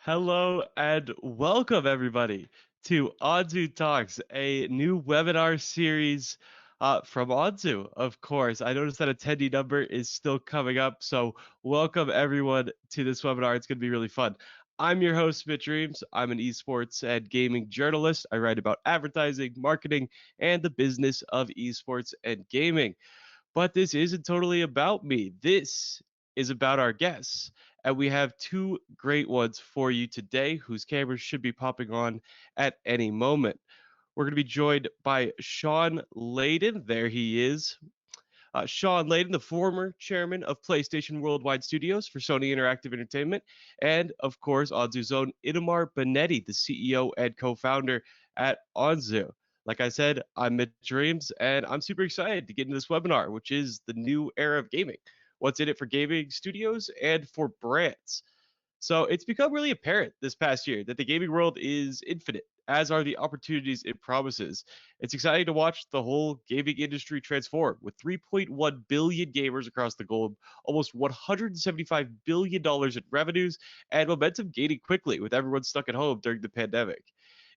Hello and welcome everybody to Onzu Talks, a new webinar series from Onzu, of course. I noticed that attendee number is still coming up, so welcome everyone to this webinar. It's going to be really fun. I'm your host, Mitch Reams. I'm an esports and gaming journalist. I write about advertising, marketing, and the business of esports and gaming. But this isn't totally about me. This is about our guests. And we have two great ones for you today whose cameras should be popping on at any moment. We're going to be joined by Shawn Layden. There he is. Shawn Layden, the former chairman of PlayStation Worldwide Studios for Sony Interactive Entertainment. And of course, Onzu's own Itamar Benetti, the CEO and co-founder at Onzu. Like I said, I'm Mitch Dreams, and I'm super excited to get into this webinar, which is the new era of gaming. What's in it for gaming studios and for brands? So it's become really apparent this past year that the gaming world is infinite, as are the opportunities it promises. It's exciting to watch the whole gaming industry transform with 3.1 billion gamers across the globe, almost $175 billion in revenues, and momentum gaining quickly with everyone stuck at home during the pandemic.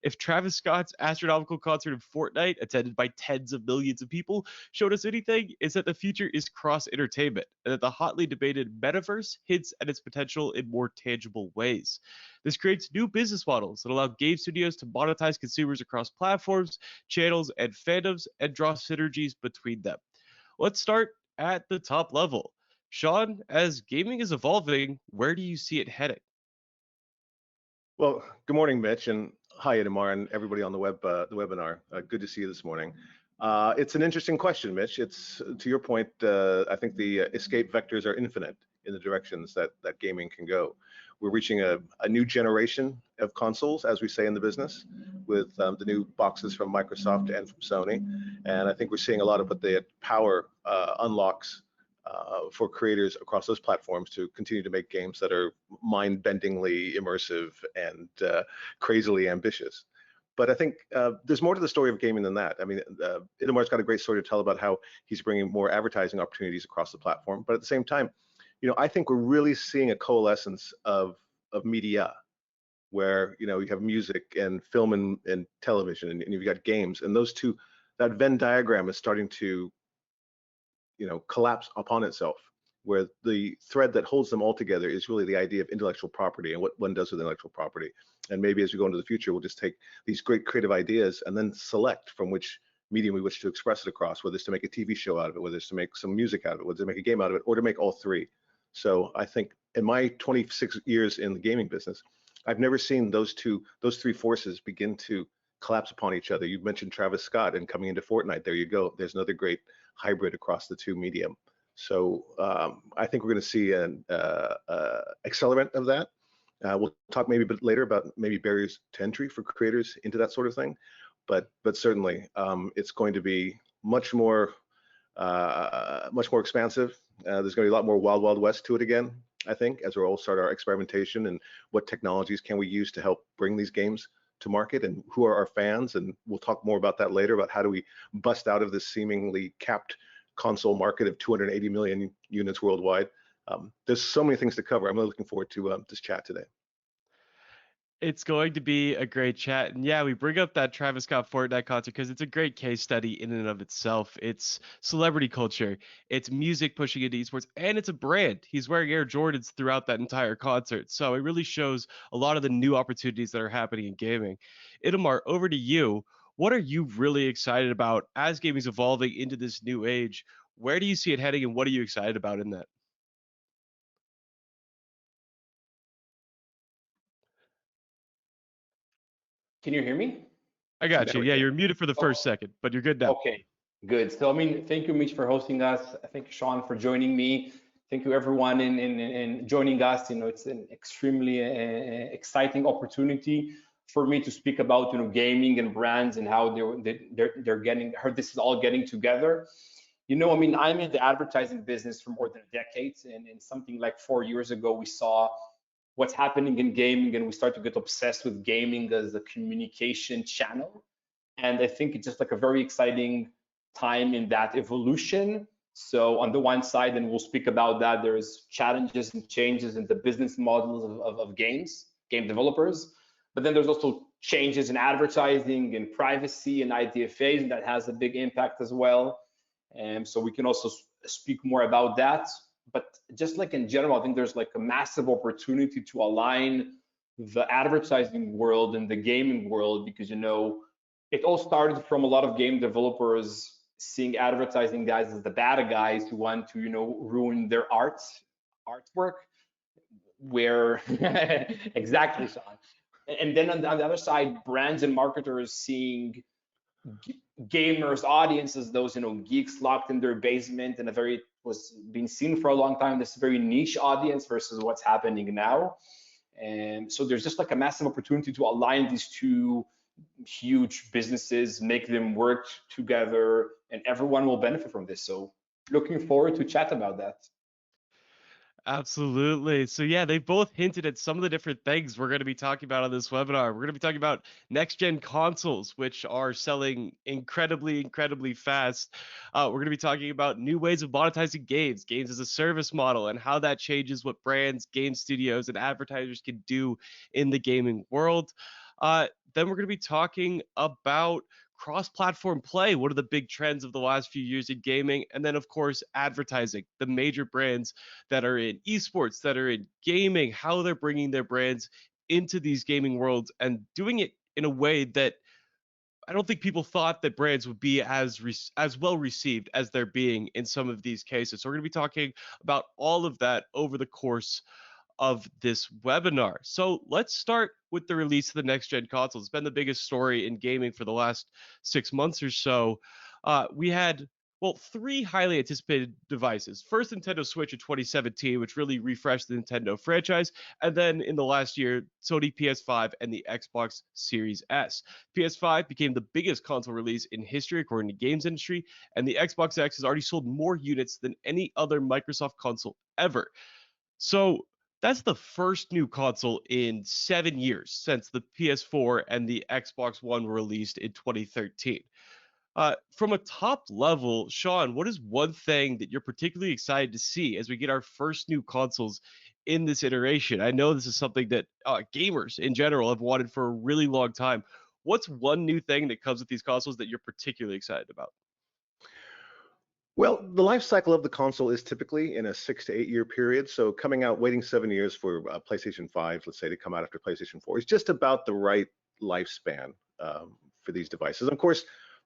If Travis Scott's astronomical concert in Fortnite, attended by tens of millions of people, showed us anything, it's that the future is cross-entertainment, and that the hotly debated metaverse hints at its potential in more tangible ways. This creates new business models that allow game studios to monetize consumers across platforms, channels, and fandoms, and draw synergies between them. Let's start at the top level. Shawn, as gaming is evolving, where do you see it heading? Well, good morning, Mitch, and hi, Itamar, and everybody on the webinar. Good to see you this morning. It's an interesting question, Mitch. It's to your point. I think the escape vectors are infinite in the directions that gaming can go. We're reaching a new generation of consoles, as we say in the business, with the new boxes from Microsoft and from Sony, and I think we're seeing a lot of what the power unlocks for creators across those platforms to continue to make games that are mind-bendingly immersive and crazily ambitious. But I think there's more to the story of gaming than that. I mean, Itamar's got a great story to tell about how he's bringing more advertising opportunities across the platform. But at the same time, I think we're really seeing a coalescence of media, where you have music and film and television, and you've got games, and those two, that Venn diagram is starting to collapse upon itself, where the thread that holds them all together is really the idea of intellectual property and what one does with intellectual property. And maybe as we go into the future, we'll just take these great creative ideas and then select from which medium we wish to express it across, whether it's to make a TV show out of it, whether it's to make some music out of it, whether it's to make a game out of it, or to make all three. So I think in my 26 years in the gaming business, I've never seen those three forces begin to collapse upon each other. You mentioned Travis Scott and coming into Fortnite. There you go. There's another great hybrid across the two medium. So I think we're going to see an accelerant of that. We'll talk maybe a bit later about maybe barriers to entry for creators into that sort of thing, but certainly it's going to be much more expansive. There's going to be a lot more wild west to it again, I think, as we all start our experimentation and what technologies can we use to help bring these games to market, and who are our fans. And we'll talk more about that later, about how do we bust out of this seemingly capped console market of 280 million units worldwide. There's so many things to cover. I'm really looking forward to this chat today. It's going to be a great chat. And yeah, we bring up that Travis Scott Fortnite concert because it's a great case study in and of itself. It's celebrity culture, it's music pushing into esports, and it's a brand. He's wearing Air Jordans throughout that entire concert. So it really shows a lot of the new opportunities that are happening in gaming. Itamar, over to you. What are you really excited about as gaming is evolving into this new age? Where do you see it heading, and what are you excited about in that? Can you hear me? I got There you. we Yeah, go. you're muted for the first second, but you're good now. Okay, good. So, thank you, Mitch, for hosting us. Thank you, Shawn, for joining me. Thank you, everyone, in joining us. It's an extremely exciting opportunity for me to speak about, gaming and brands and how they're getting, how this is all getting together. I'm in the advertising business for more than a decade, and something like 4 years ago, we saw what's happening in gaming, and we start to get obsessed with gaming as a communication channel. And I think it's just like a very exciting time in that evolution. So on the one side, and we'll speak about that, there's challenges and changes in the business models of games. game developers. But then there's also changes in advertising and privacy and IDFAs, and that has a big impact as well. And so we can also speak more about that. But just like in general, I think there's like a massive opportunity to align the advertising world and the gaming world, because it all started from a lot of game developers seeing advertising guys as the bad guys who want to ruin their artwork, where exactly, Shawn. And then on the other side, brands and marketers seeing gamers, audiences, those geeks locked in their basement, and was being seen for a long time, this very niche audience versus what's happening now. And so there's just like a massive opportunity to align these two huge businesses, make them work together, and everyone will benefit from this. So looking forward to chat about that. Absolutely. So yeah, they both hinted at some of the different things we're going to be talking about on this webinar. We're going to be talking about next gen consoles, which are selling incredibly, incredibly fast. We're going to be talking about new ways of monetizing games, games as a service model, and how that changes what brands, game studios, and advertisers can do in the gaming world. Then we're going to be talking about cross-platform play, one of the big trends of the last few years in gaming, and then of course advertising, the major brands that are in esports, that are in gaming, how they're bringing their brands into these gaming worlds and doing it in a way that I don't think people thought that brands would be as well received as they're being in some of these cases. So we're going to be talking about all of that over the course of this webinar. So let's start with the release of the next gen console. It's been the biggest story in gaming for the last 6 months or so. We had, well, 3 highly anticipated devices. First, Nintendo Switch in 2017, which really refreshed the Nintendo franchise. And then in the last year, Sony PS5 and the Xbox Series S. PS5 became the biggest console release in history, according to Games Industry. And the Xbox X has already sold more units than any other Microsoft console ever. So that's the first new console in 7 years since the PS4 and the Xbox One were released in 2013. From a top level, Shawn, what is one thing that you're particularly excited to see as we get our first new consoles in this iteration? I know this is something that gamers in general have wanted for a really long time. What's one new thing that comes with these consoles that you're particularly excited about? Well, the life cycle of the console is typically in a 6 to 8 year period. So coming out, waiting 7 years for PlayStation 5, let's say, to come out after PlayStation 4 is just about the right lifespan for these devices. And of course,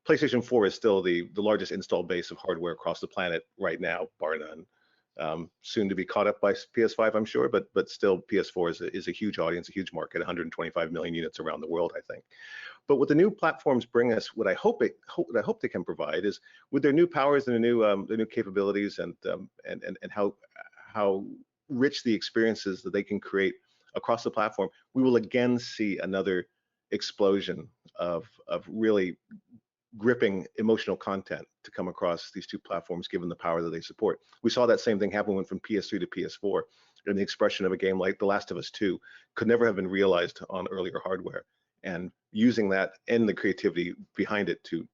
PlayStation 4 is still the largest installed base of hardware across the planet right now, bar none. Soon to be caught up by PS5, I'm sure, but still PS4 is a huge audience, a huge market, 125 million units around the world, I think. But what the new platforms bring us, what I hope they can provide is with their new powers and the new capabilities and how rich the experiences that they can create across the platform, we will again see another explosion of really gripping emotional content to come across these two platforms, given the power that they support. We saw that same thing happen when from PS3 to PS4, and the expression of a game like The Last of Us 2 could never have been realized on earlier hardware. And using that and the creativity behind it to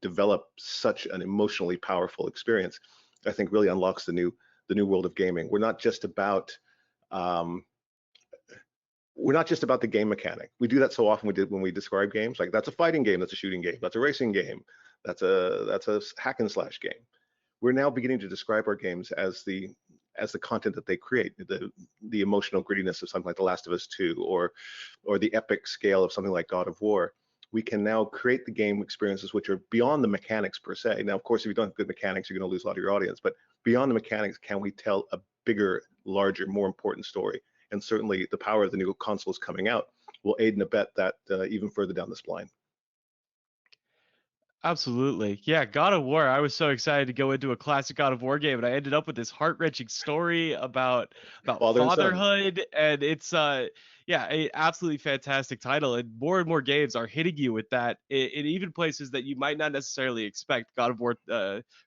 develop such an emotionally powerful experience, I think really unlocks the new world of gaming. We're not just about the game mechanic. We do that so often. We did when we describe games, like that's a fighting game, that's a shooting game, that's a racing game, that's a hack and slash game. We're now beginning to describe our games as the content that they create, the emotional grittiness of something like The Last of Us 2, or the epic scale of something like God of War. We can now create the game experiences which are beyond the mechanics per se. Now, of course, if you don't have good mechanics, you're going to lose a lot of your audience. But beyond the mechanics, can we tell a bigger, larger, more important story? And certainly the power of the new consoles coming out will aid and abet that even further down this line. Absolutely. Yeah, God of War. I was so excited to go into a classic God of War game, and I ended up with this heart-wrenching story about Father and son. fatherhood, and it's yeah, a absolutely fantastic title. And more games are hitting you with that in even places that you might not necessarily expect. God of War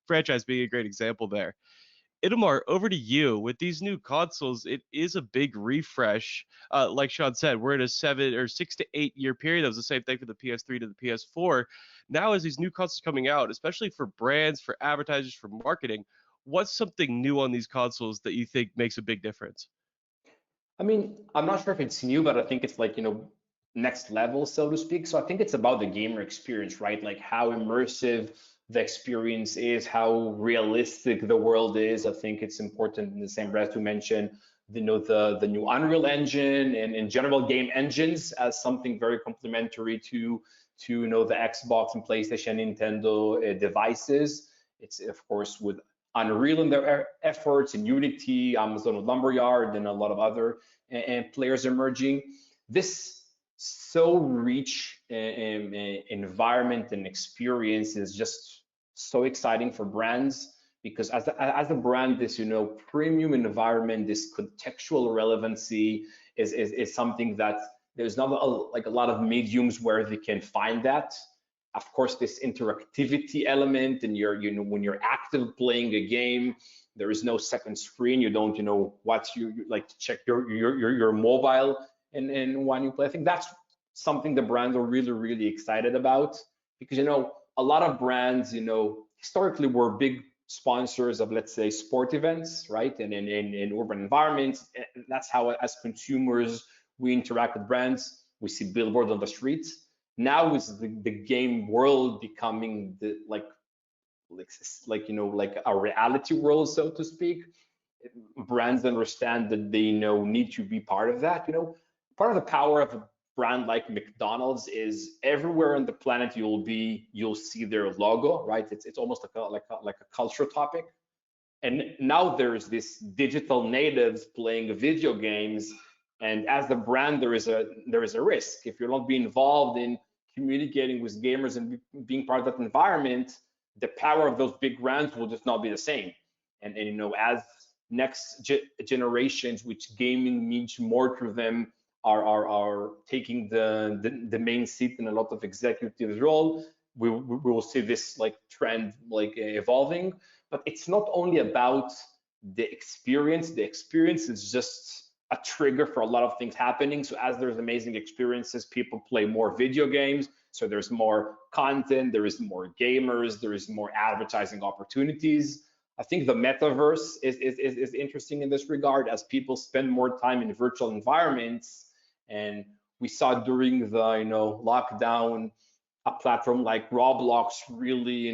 franchise being a great example there. Itamar, over to you. With these new consoles, it is a big refresh. Like Shawn said, we're in a 6 to 8 year period. That was the same thing for the PS3 to the PS4. Now, as these new consoles coming out, especially for brands, for advertisers, for marketing, what's something new on these consoles that you think makes a big difference? I mean, I'm not sure if it's new, but I think it's like, next level, so to speak. So I think it's about the gamer experience, right? Like how immersive the experience is, how realistic the world is. I think it's important in the same breath to mention, the new Unreal Engine and in general game engines as something very complementary to the Xbox and PlayStation, Nintendo devices. It's of course with Unreal in their efforts, and Unity, Amazon with Lumberyard, and a lot of other and players emerging. This so rich environment and experience is just so exciting for brands, because as a brand, this premium environment, this contextual relevancy is something that there's not like a lot of mediums where they can find that. Of course, this interactivity element, and when you're active playing a game, there is no second screen. You don't watch you like to check your mobile and when you play. I think that's something the brands are really excited about, because a lot of brands historically were big sponsors of, let's say, sport events, right? And in urban environments, and that's how as consumers we interact with brands. We see billboards on the streets. Now is the game world becoming like a reality world, so to speak. Brands understand that they need to be part of that. Part of the power of a brand like McDonald's is everywhere on the planet you'll see their logo, right? It's almost like a cultural topic. And now there's this digital natives playing video games, and as a brand there is a risk if you're not being involved in communicating with gamers and being part of that environment. The power of those big brands will just not be the same. And as next generations, which gaming means more to them, are taking the main seat in a lot of executives role, we will see this like trend like evolving. But it's not only about the experience. The experience is just a trigger for a lot of things happening. So as there's amazing experiences, people play more video games. So there's more content, there is more gamers, there is more advertising opportunities. I think the metaverse is interesting in this regard, as people spend more time in virtual environments. And we saw during the lockdown, a platform like Roblox really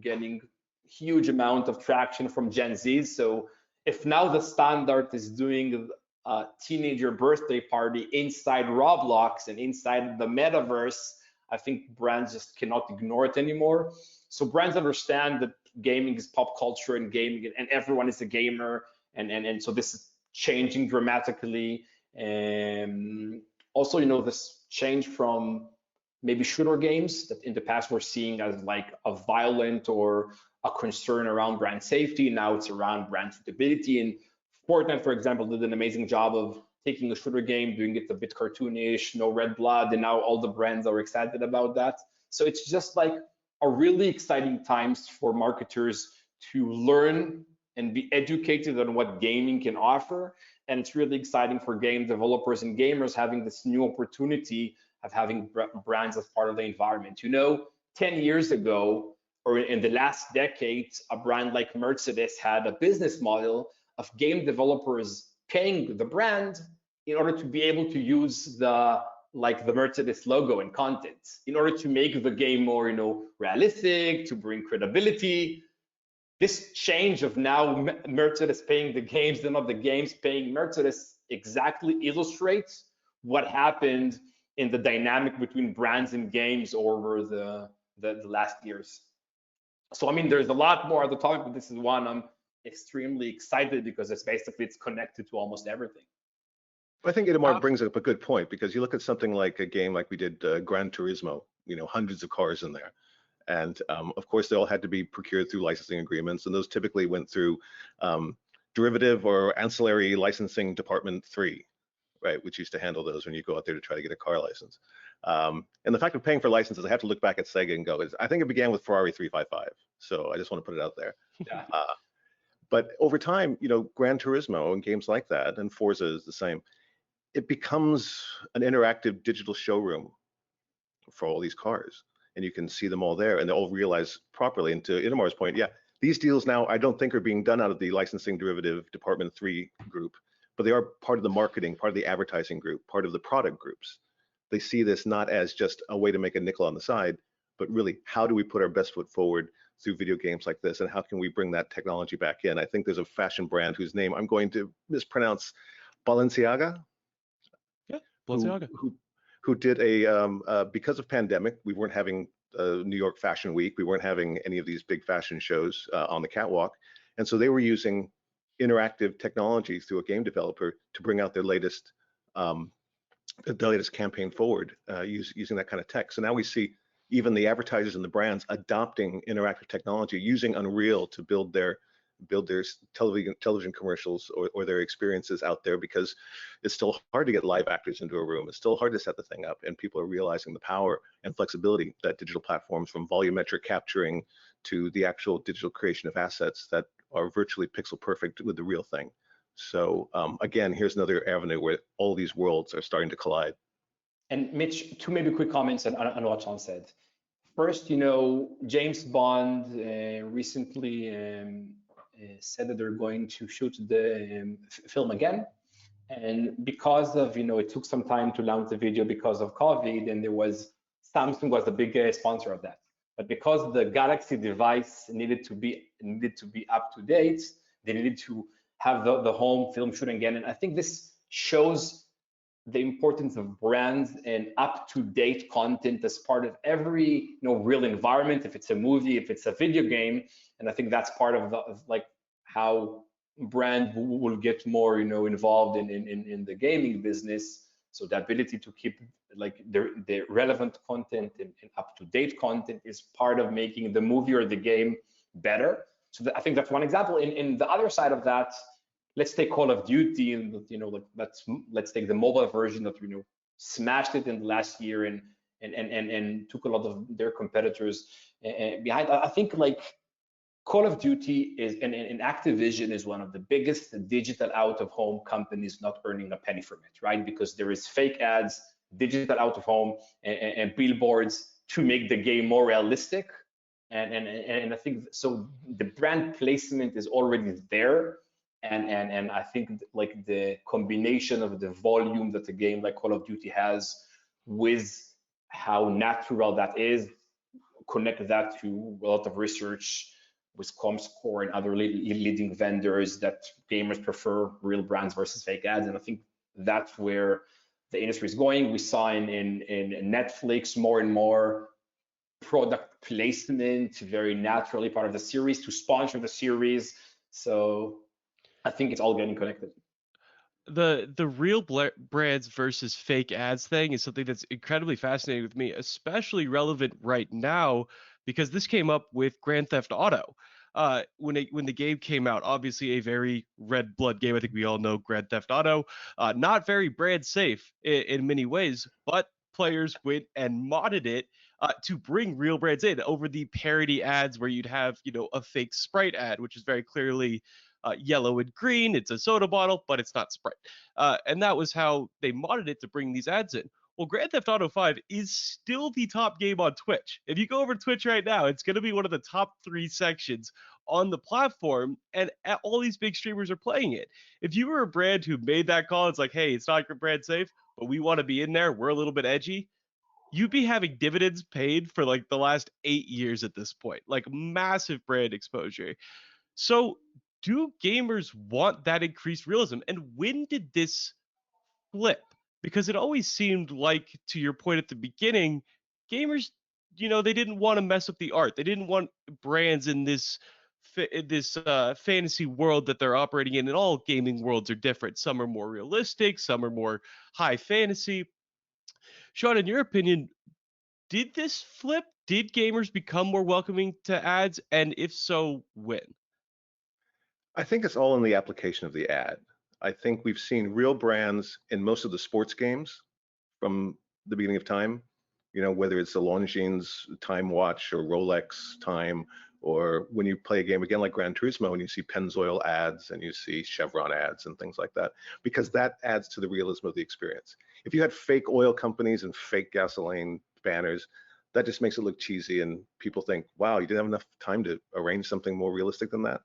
getting huge amount of traction from Gen Z. So if now the standard is doing a teenager birthday party inside Roblox and inside the metaverse, I think brands just cannot ignore it anymore. So brands understand that gaming is pop culture, and gaming, and everyone is a gamer, and so this is changing dramatically. And also, this change from maybe shooter games that in the past we're seeing as like a violent or a concern around brand safety. Now it's around brand suitability. And Fortnite, for example, did an amazing job of taking a shooter game, doing it a bit cartoonish, no red blood, and now all the brands are excited about that. So it's just like a really exciting times for marketers to learn and be educated on what gaming can offer. And it's really exciting for game developers and gamers having this new opportunity of having brands as part of the environment. 10 years ago, or in the last decade, a brand like Mercedes had a business model of game developers paying the brand in order to be able to use the Mercedes logo and content, in order to make the game more realistic, to bring credibility. This change of now Mercedes paying the games and not the games paying Mercedes exactly illustrates what happened in the dynamic between brands and games over the last years. So I mean, there's a lot more at the topic, but this is one I'm extremely excited because it's connected to almost everything. I think Itamar brings up a good point, because you look at something like a game like we did Gran Turismo, hundreds of cars in there. And of course, they all had to be procured through licensing agreements, and those typically went through derivative or ancillary licensing department 3, right, which used to handle those when you go out there to try to get a car license. And the fact of paying for licenses, I have to look back at Sega and go, I think it began with Ferrari 355. So I just want to put it out there. Yeah. But over time, Gran Turismo and games like that, and Forza is the same, it becomes an interactive digital showroom for all these cars. And you can see them all there, and they all realize properly. And to Itamar's point, yeah, these deals now I don't think are being done out of the licensing derivative department 3 group, but they are part of the marketing, part of the advertising group, part of the product groups. They see this not as just a way to make a nickel on the side, but really, how do we put our best foot forward through video games like this, and how can we bring that technology back in? I think there's a fashion brand whose name I'm going to mispronounce, Balenciaga, Yeah, who Balenciaga. who who did because of pandemic, we weren't having New York Fashion Week, we weren't having any of these big fashion shows on the catwalk, and so they were using interactive technology through a game developer to bring out um, the latest campaign forward using that kind of tech. So now we see even the advertisers and the brands adopting interactive technology, using Unreal to build their television commercials or their experiences out there, because it's still hard to get live actors into a room. It's still hard to set the thing up, and people are realizing the power and flexibility that digital platforms, from volumetric capturing to the actual digital creation of assets that are virtually pixel perfect with the real thing. So again, here's another avenue where all these worlds are starting to collide. And Mitch, two maybe quick comments on what Sean said. First, James Bond recently said that they're going to shoot the film again. And because of, it took some time to launch the video because of COVID, and Samsung was the big sponsor of that. But because the Galaxy device needed to be up to date, they needed to have the home film shoot again. And I think this shows the importance of brands and up-to-date content as part of every real environment, if it's a movie, if it's a video game. And I think that's part of like how brand will get more involved in the gaming business. So the ability to keep like the relevant content and up-to-date content is part of making the movie or the game better. So I think that's one example. In the other side of that, let's take Call of Duty, and like let's take the mobile version that smashed it in the last year and took a lot of their competitors behind. I think like Call of Duty and Activision is one of the biggest digital out-of-home companies not earning a penny from it, right? Because there is fake ads, digital out-of-home, and billboards to make the game more realistic. And I think so the brand placement is already there. And I think like the combination of the volume that a game like Call of Duty has with how natural that is, connect that to a lot of research with ComScore and other leading vendors that gamers prefer real brands versus fake ads. And I think that's where the industry is going. We saw in Netflix more and more product placement, very naturally part of the series, to sponsor the series. So I think it's all getting connected. The real brands versus fake ads thing is something that's incredibly fascinating with me, especially relevant right now, because this came up with Grand Theft Auto. When the game came out, obviously a very red blood game. I think we all know Grand Theft Auto, not very brand safe in many ways, but players went and modded it to bring real brands in over the parody ads where you'd have a fake Sprite ad, which is very clearly yellow and green. It's a soda bottle, but it's not Sprite. And that was how they modded it to bring these ads in. Well, Grand Theft Auto 5 is still the top game on Twitch. If you go over to Twitch right now, it's going to be one of the top 3 sections on the platform, and all these big streamers are playing it. If you were a brand who made that call, it's like, hey, it's not brand safe, but we want to be in there, we're a little bit edgy, you'd be having dividends paid for like the last 8 years at this point, like massive brand exposure. So do gamers want that increased realism? And when did this flip? Because it always seemed like, to your point at the beginning, gamers, they didn't want to mess up the art. They didn't want brands in this fantasy world that they're operating in. And all gaming worlds are different. Some are more realistic, some are more high fantasy. Shawn, in your opinion, did this flip? Did gamers become more welcoming to ads? And if so, when? I think it's all in the application of the ad. I think we've seen real brands in most of the sports games from the beginning of time, whether it's the Longines time watch or Rolex time, or when you play a game again like Gran Turismo and you see Pennzoil ads and you see Chevron ads and things like that, because that adds to the realism of the experience. If you had fake oil companies and fake gasoline banners, that just makes it look cheesy, and people think, wow, you didn't have enough time to arrange something more realistic than that.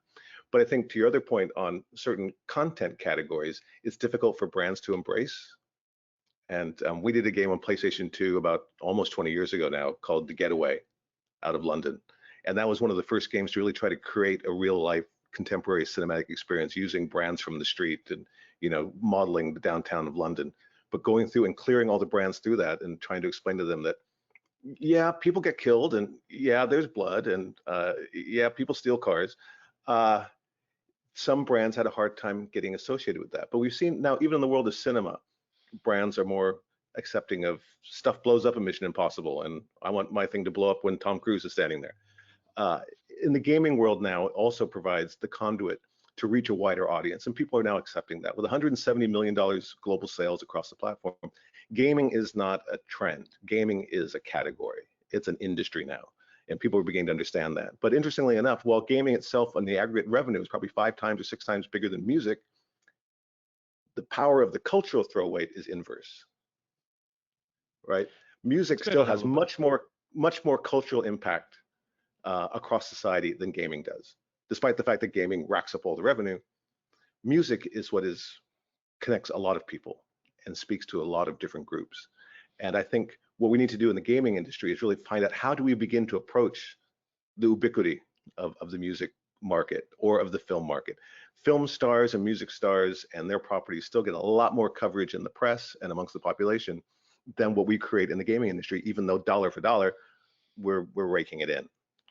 But I think to your other point on certain content categories, it's difficult for brands to embrace. And we did a game on PlayStation 2 about almost 20 years ago now called The Getaway out of London. And that was one of the first games to really try to create a real life contemporary cinematic experience using brands from the street and, you know, modeling the downtown of London, but going through and clearing all the brands through that and trying to explain to them that, yeah, people get killed and yeah, there's blood and yeah, people steal cars. Some brands had a hard time getting associated with that. But we've seen now, even in the world of cinema, brands are more accepting of stuff blows up in Mission Impossible, and I want my thing to blow up when Tom Cruise is standing there. In the gaming world now, it also provides the conduit to reach a wider audience, and people are now accepting that. With $170 million global sales across the platform, gaming is not a trend. Gaming is a category. It's an industry now, and people are beginning to understand that. But interestingly enough, while gaming itself on the aggregate revenue is probably 5 times or 6 times bigger than music, the power of the cultural throw weight is inverse, right? Music still has much more cultural impact across society than gaming does. Despite the fact that gaming racks up all the revenue, music is what connects a lot of people and speaks to a lot of different groups. And I think what we need to do in the gaming industry is really find out how do we begin to approach the ubiquity of the music market or of the film market. Film stars and music stars and their properties still get a lot more coverage in the press and amongst the population than what we create in the gaming industry, even though dollar for dollar, we're raking it in.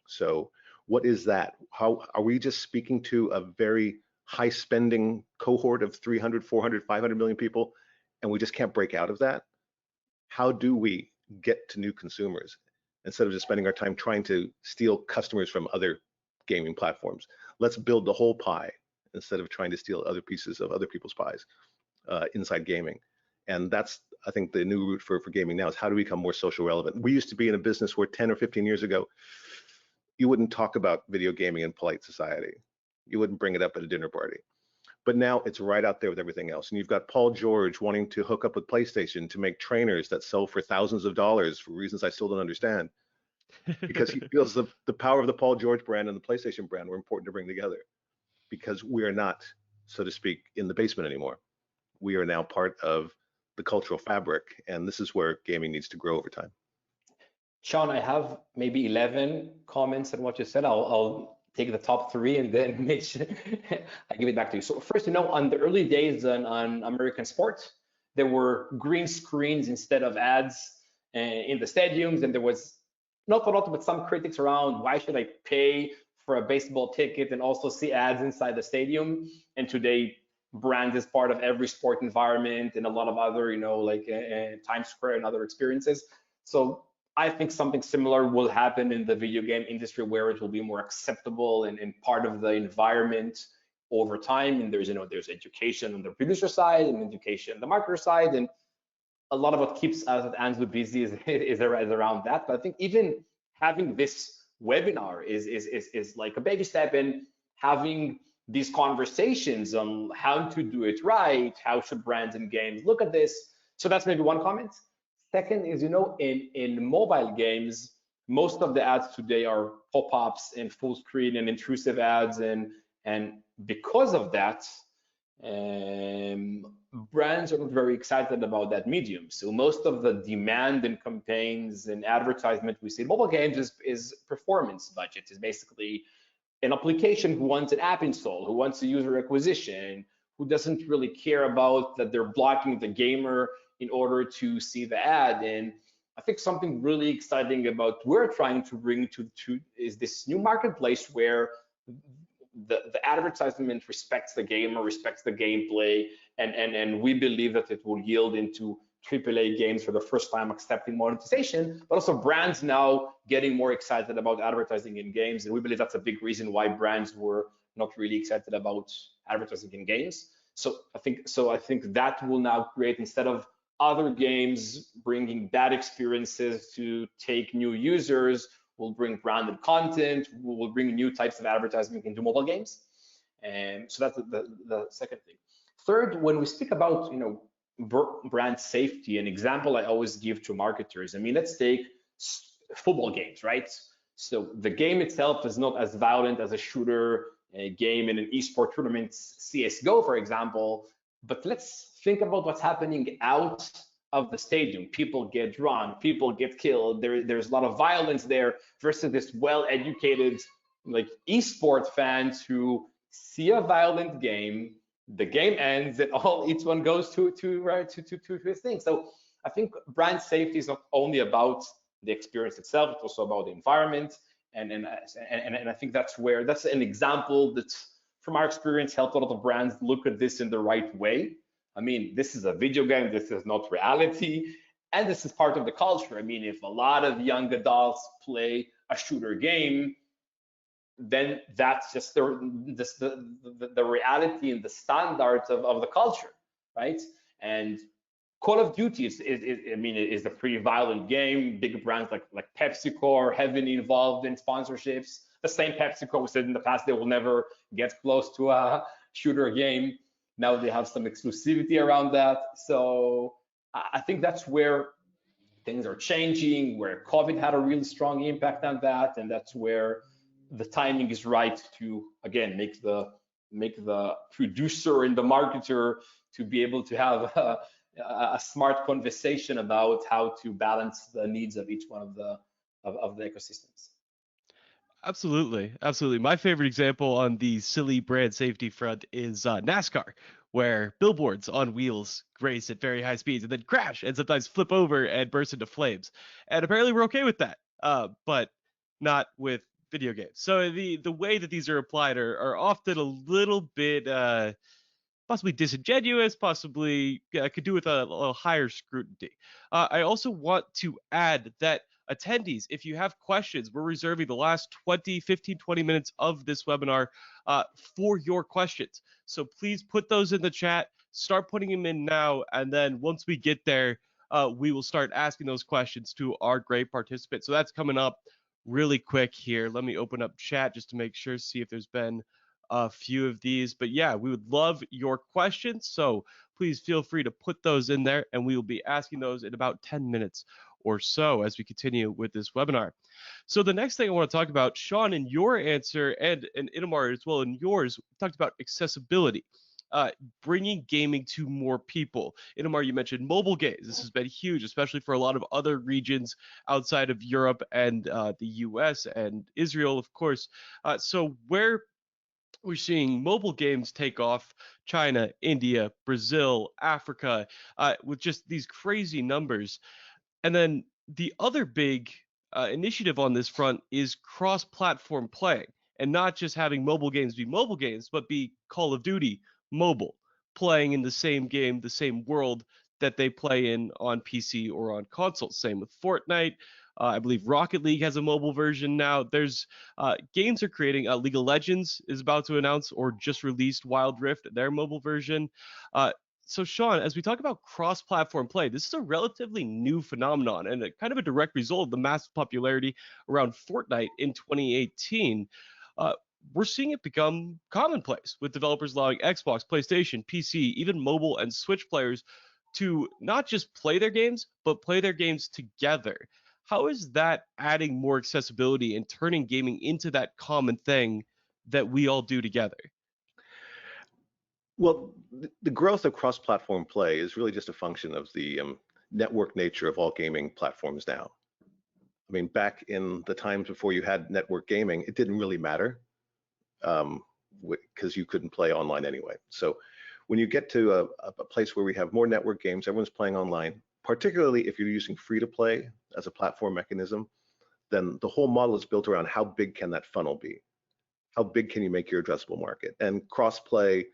So what is that? How are we just speaking to a very high spending cohort of 300, 400, 500 million people, and we just can't break out of that? How do we get to new consumers instead of just spending our time trying to steal customers from other gaming platforms? Let's build the whole pie instead of trying to steal other pieces of other people's pies inside gaming. And that's, I think, the new route for gaming now is how do we become more social relevant? We used to be in a business where 10 or 15 years ago, you wouldn't talk about video gaming in polite society. You wouldn't bring it up at a dinner party. But now it's right out there with everything else. And you've got Paul George wanting to hook up with PlayStation to make trainers that sell for thousands of dollars for reasons I still don't understand. Because he feels the power of the Paul George brand and the PlayStation brand were important to bring together. Because we are not, so to speak, in the basement anymore. We are now part of the cultural fabric, and this is where gaming needs to grow over time. Shawn, I have maybe 11 comments on what you said. I'll take the top 3 and then Mitch, I give it back to you. So first, on the early days on American sports, there were green screens instead of ads in the stadiums, and there was not a lot, but some critics around why should I pay for a baseball ticket and also see ads inside the stadium? And today, brand is part of every sport environment and a lot of other, like Times Square and other experiences. So I think something similar will happen in the video game industry where it will be more acceptable and part of the environment over time. And there's education on the producer side and education on the marketer side. And a lot of what keeps us at Anzu busy is around that. But I think even having this webinar is like a baby step in having these conversations on how to do it right, how should brands and games look at this. So that's maybe one comment. Second is, in mobile games, most of the ads today are pop-ups and full screen and intrusive ads, and because of that, brands are not very excited about that medium. So most of the demand and campaigns and advertisement we see in mobile games is performance budget. Is basically an application who wants an app install, who wants a user acquisition, who doesn't really care about that they're blocking the gamer in order to see the ad. And I think something really exciting about we're trying to bring to is this new marketplace where the advertisement respects the gamer, respects the gameplay, and we believe that it will yield into AAA games for the first time accepting monetization, but also brands now getting more excited about advertising in games. And we believe that's a big reason why brands were not really excited about advertising in games. So I think that will now create, instead of other games bringing bad experiences to take new users, we'll bring branded content, we'll bring new types of advertising into mobile games. And so that's the second thing. Third, when we speak about brand safety, an example I always give to marketers, let's take football games, right? So the game itself is not as violent as a shooter game in an esport tournament, CS:GO, for example. But let's think about what's happening out of the stadium. People get drunk, people get killed. There's a lot of violence there versus this well-educated like esport fans who see a violent game, the game ends, and each one goes to his thing. So I think brand safety is not only about the experience itself, it's also about the environment. And I think that's an example that, from our experience, helped a lot of brands look at this in the right way. I mean, this is a video game, this is not reality, and this is part of the culture. I mean, if a lot of young adults play a shooter game, then that's just the reality and the standards of the culture, right? And Call of Duty is a pretty violent game. Big brands like PepsiCo are heavily involved in sponsorships. The same PepsiCo said in the past they will never get close to a shooter game. Now they have some exclusivity around that. So I think that's where things are changing, where COVID had a really strong impact on that, and that's where the timing is right to, again, make the producer and the marketer to be able to have a smart conversation about how to balance the needs of each one of the ecosystems. Absolutely, absolutely. My favorite example on the silly brand safety front is NASCAR, where billboards on wheels race at very high speeds and then crash and sometimes flip over and burst into flames. And apparently we're okay with that, but not with video games. So the way that these are applied are often a little bit possibly disingenuous, possibly could do with a higher scrutiny. I also want to add that attendees, if you have questions, we're reserving the last 15, 20 minutes of this webinar for your questions. So please put those in the chat, start putting them in now, and then once we get there, we will start asking those questions to our great participants. So that's coming up really quick here. Let me open up chat just to make sure, see if there's been a few of these. But yeah, we would love your questions. So please feel free to put those in there, and we will be asking those in about 10 minutes or so as we continue with this webinar. So the next thing I want to talk about, Shawn, in your answer, and Itamar as well in yours, talked about accessibility. Bringing gaming to more people. Itamar, you mentioned mobile games. This has been huge, especially for a lot of other regions outside of Europe and the US and Israel, of course. So where we're seeing mobile games take off, China, India, Brazil, Africa, with just these crazy numbers. And then the other big initiative on this front is cross-platform playing, and not just having mobile games be mobile games, but be Call of Duty mobile, playing in the same game, the same world that they play in on PC or on console. Same with Fortnite. I believe Rocket League has a mobile version now. There's games are creating. League of Legends is about to announce or just released Wild Rift, their mobile version. So Shawn, as we talk about cross-platform play, this is a relatively new phenomenon and kind of a direct result of the massive popularity around Fortnite in 2018. We're seeing it become commonplace with developers allowing Xbox, PlayStation, PC, even mobile and Switch players to not just play their games, but play their games together. How is that adding more accessibility and turning gaming into that common thing that we all do together? Well, the growth of cross-platform play is really just a function of the network nature of all gaming platforms now. I mean, back in the times before you had network gaming, it didn't really matter because you couldn't play online anyway. So when you get to a place where we have more network games, everyone's playing online, particularly if you're using free-to-play as a platform mechanism, then the whole model is built around how big can that funnel be? How big can you make your addressable market? And cross-play,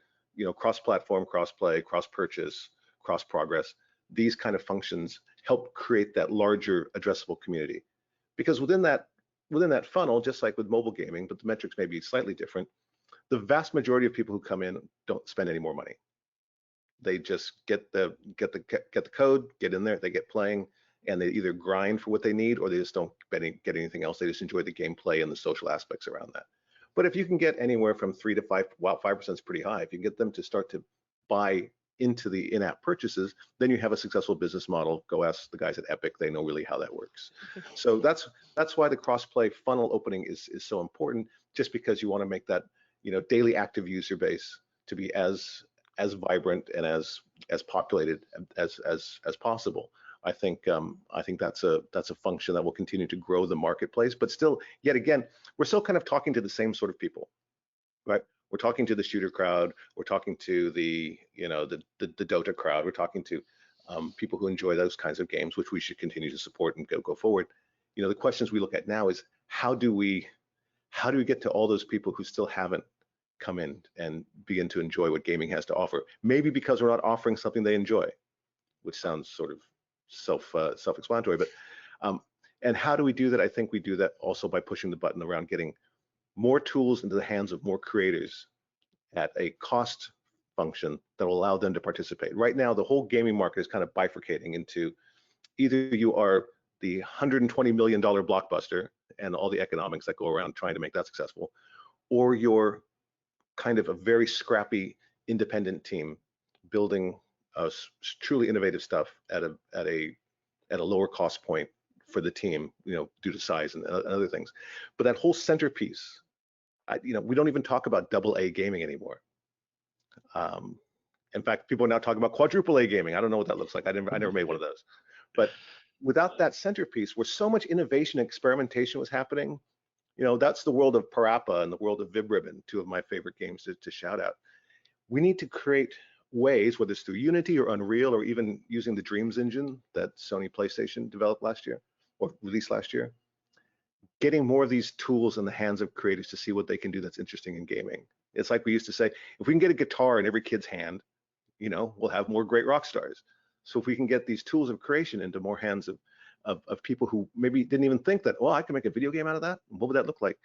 cross-platform, cross-play, cross-purchase, cross-progress, these kind of functions help create that larger addressable community. Because within that funnel, just like with mobile gaming, but the metrics may be slightly different, the vast majority of people who come in don't spend any more money. They just get the code, get in there, they get playing, and they either grind for what they need or they just don't get anything else. They just enjoy the gameplay and the social aspects around that. But if you can get anywhere from 3 to 5, well, 5% is pretty high. If you get them to start to buy into the in-app purchases, then you have a successful business model. Go ask the guys at Epic; they know really how that works. So that's why the cross-play funnel opening is so important. Just because you want to make that daily active user base to be as vibrant and as populated as possible. I think that's a function that will continue to grow the marketplace. But still, yet again, we're still kind of talking to the same sort of people, right? We're talking to the shooter crowd. We're talking to the Dota crowd. We're talking to people who enjoy those kinds of games, which we should continue to support and go forward. The questions we look at now is how do we get to all those people who still haven't come in and begin to enjoy what gaming has to offer? Maybe because we're not offering something they enjoy, which sounds sort of self-explanatory, but and how do we do that? I think we do that also by pushing the button around getting more tools into the hands of more creators at a cost function that will allow them to participate. Right now, the whole gaming market is kind of bifurcating into either you are the $120 million blockbuster and all the economics that go around trying to make that successful, or you're kind of a very scrappy independent team building truly innovative stuff at a lower cost point for the team, due to size and other things. But that whole centerpiece, we don't even talk about AA gaming anymore. In fact, people are now talking about quadruple A gaming. I don't know what that looks like. I never made one of those. But without that centerpiece, where so much innovation and experimentation was happening, that's the world of Parappa and the world of VibRibbon, two of my favorite games to shout out. We need to create ways, whether it's through Unity or Unreal or even using the Dreams engine that Sony PlayStation developed last year or released last year, getting more of these tools in the hands of creators to see what they can do that's interesting in gaming. It's like we used to say, if we can get a guitar in every kid's hand, we'll have more great rock stars. So if we can get these tools of creation into more hands of people who maybe didn't even think that, well, I can make a video game out of that, what would that look like?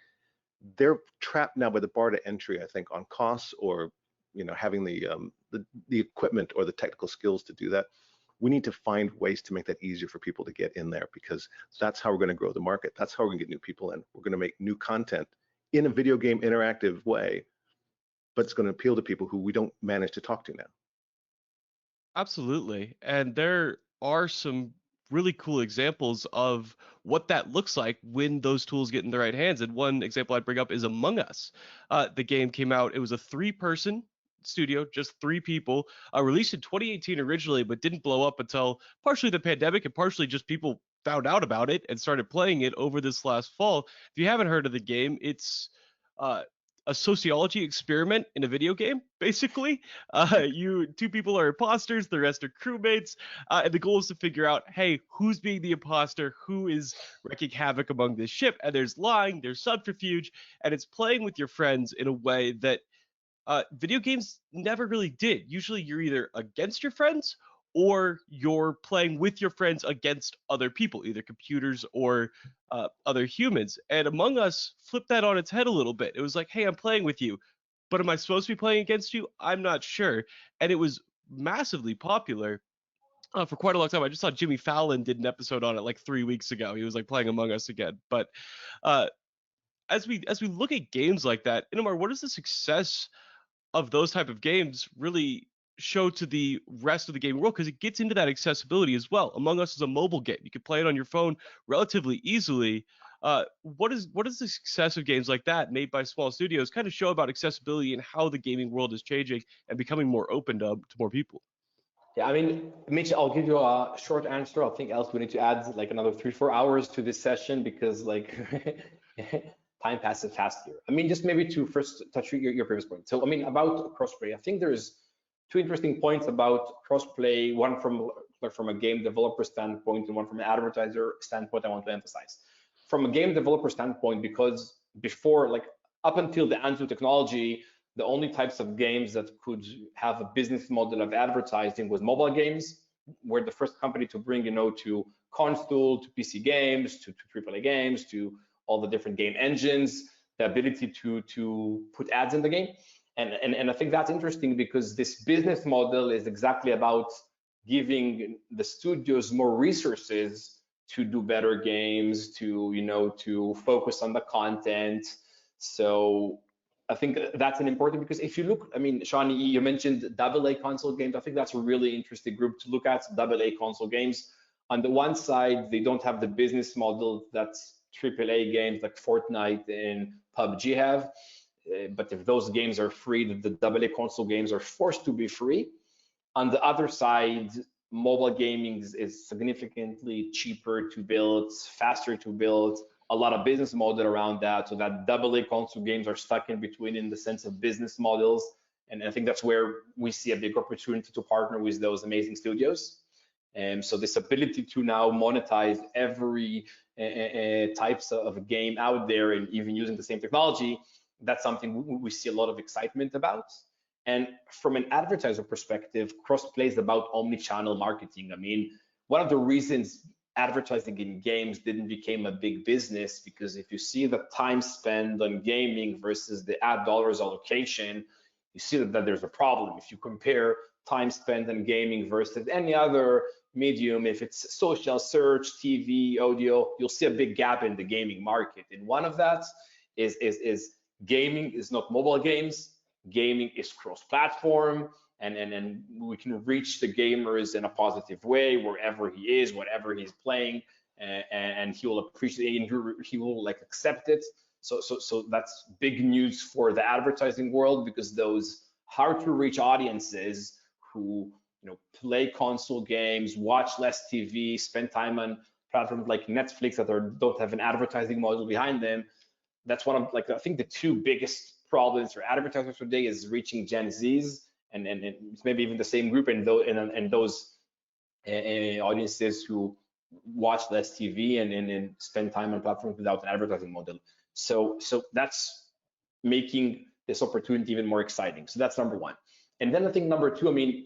They're trapped now by the bar to entry, I think, on costs or having the equipment or the technical skills to do that. We need to find ways to make that easier for people to get in there, because that's how we're going to grow the market. That's how we're going to get new people in. We're going to make new content in a video game interactive way, but it's going to appeal to people who we don't manage to talk to now. Absolutely. And there are some really cool examples of what that looks like when those tools get in the right hands. And one example I'd bring up is Among Us. The game came out, it was a 3-person studio, just 3 people, released in 2018 originally, but didn't blow up until partially the pandemic and partially just people found out about it and started playing it over this last fall. If you haven't heard of the game, it's a sociology experiment in a video game, basically. You 2 people are imposters, the rest are crewmates, and the goal is to figure out, hey, who's being the imposter, who is wreaking havoc among this ship, and there's lying, there's subterfuge, and it's playing with your friends in a way that video games never really did. Usually you're either against your friends or you're playing with your friends against other people, either computers or other humans. And Among Us flipped that on its head a little bit. It was like, hey, I'm playing with you, but am I supposed to be playing against you? I'm not sure. And it was massively popular for quite a long time. I just saw Jimmy Fallon did an episode on it like 3 weeks ago. He was like playing Among Us again. But as we look at games like that, Inamar, what is the success of those type of games really show to the rest of the gaming world? Because it gets into that accessibility as well. Among Us is a mobile game. You can play it on your phone relatively easily. What is the success of games like that made by small studios kind of show about accessibility and how the gaming world is changing and becoming more open to more people? Yeah, I mean, Mitch, I'll give you a short answer. I think else we need to add like another 3-4 hours to this session because like time passes fast here. I mean, just maybe to first touch your previous point. So, I mean, about crossplay, I think there's 2 interesting points about crossplay, one from a game developer standpoint and one from an advertiser standpoint I want to emphasize. From a game developer standpoint, because before, like up until the Anzu technology, the only types of games that could have a business model of advertising was mobile games. We're the first company to bring, to console, to PC games, to AAA games, to all the different game engines, the ability to put ads in the game. And I think that's interesting because this business model is exactly about giving the studios more resources to do better games, to focus on the content. So I think that's an important, because if you look, I mean, Shawn, you mentioned AA console games. I think that's a really interesting group to look at, AA console games. On the one side, they don't have the business model that AAA games like Fortnite and PUBG have. but if those games are free, the AA console games are forced to be free. On the other side, mobile gaming is significantly cheaper to build, faster to build, a lot of business model around that. So that AA console games are stuck in between in the sense of business models. And I think that's where we see a big opportunity to partner with those amazing studios. And so this ability to now monetize every types of game out there and even using the same technology, that's something we see a lot of excitement about. And from an advertiser perspective, cross-play is about omni-channel marketing. I mean, one of the reasons advertising in games didn't become a big business, because if you see the time spent on gaming versus the ad dollars allocation, you see that there's a problem. If you compare time spent on gaming versus any other medium, if it's social, search, TV, audio, you'll see a big gap in the gaming market. And one of that is gaming is not mobile games. Gaming is cross-platform, and we can reach the gamers in a positive way wherever he is, whatever he's playing, and he will appreciate and he will like accept it. So that's big news for the advertising world, because those hard to reach audiences who play console games, watch less TV, spend time on platforms like Netflix that don't have an advertising model behind them. That's one of I think the two biggest problems for advertisers today is reaching Gen Zs, and it's maybe even the same group and those audiences who watch less TV and spend time on platforms without an advertising model. So that's making this opportunity even more exciting. So that's number one. And then I think number two, I mean,